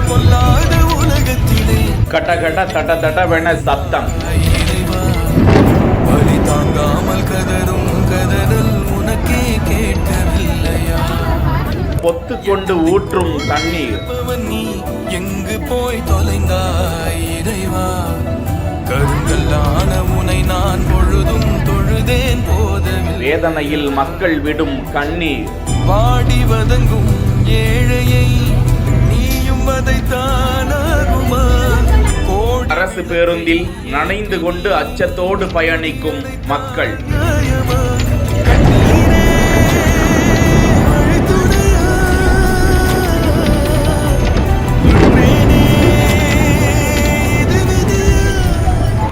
பொல்லாத உலகத்திலே கட்ட கட்ட தட்ட தட்டவென சத்தம். வலி தாங்காமல் கதரும் கதறல் உனக்கே கேட்கவில்லையா? பொத்து கொண்டு ஊற்றும் தண்ணீர். நீ எங்கு போய் தொலைந்தாய் இறைவா? கருங்கல்லான உனை நான் பொழுதும் தொழுதேன் போதவில்லை. வேதனையில் மக்கள் விடும் கண்ணீர். பாடி வதங்கும் ஏழையை நீயும் வதைத்தானாகுமா? அரசு பேருந்தில் நனைந்து கொண்டு அச்சத்தோடு பயணிக்கும் மக்கள்.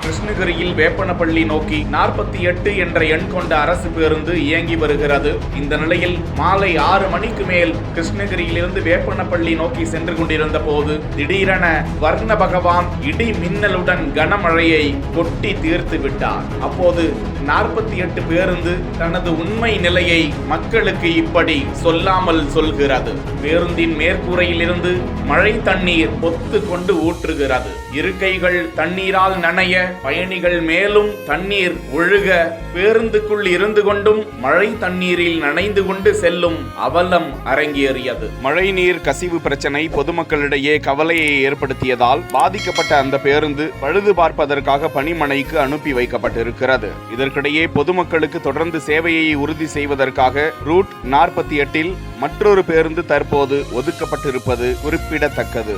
கிருஷ்ணகிரியில் வேப்பனப்பள்ளி நோக்கி 48 என்ற எண் கொண்ட அரசு பேருந்து இயங்கி வருகிறது. இந்த நிலையில் மாலை 6 மணிக்கு மேல் கிருஷ்ணகிரியிலிருந்து வேப்பனப்பள்ளி நோக்கி சென்று கொண்டிருந்த போது திடீரென வர்ண பகவான் இடி மின்னலுடன் கனமழையை கொட்டி தீர்த்து விட்டார். அப்போது 48 பேருந்து தனது உண்மை நிலையை மக்களுக்கு இப்படி சொல்லாமல் சொல்கிறது. பேருந்தின் மேற்கூரையில் இருந்து மழை தண்ணீர் பொத்து கொண்டு ஊற்றுகிறது. இருக்கைகள் தண்ணீரால் நனைய, பயணிகள் மேலும் தண்ணீர் ஒழுக, பேருந்துக்குள் இருந்து கொண்டும் மழை தண்ணீரில் நனைந்து கொண்டு செல்லும் அவலம் அரங்கேறியது. மழைநீர் கசிவு பிரச்சனை பொதுமக்களிடையே கவலையை ஏற்படுத்தியதால் பாதிக்கப்பட்ட அந்த பேருந்து பழுது பார்ப்பதற்காக பணிமனைக்கு அனுப்பி வைக்கப்பட்டிருக்கிறது. இதற்கிடையே பொதுமக்களுக்கு தொடர்ந்து சேவையை உறுதி செய்வதற்காக ரூட் 48 மற்றொரு பேருந்து தற்போது ஒதுக்கப்பட்டிருப்பது குறிப்பிடத்தக்கது.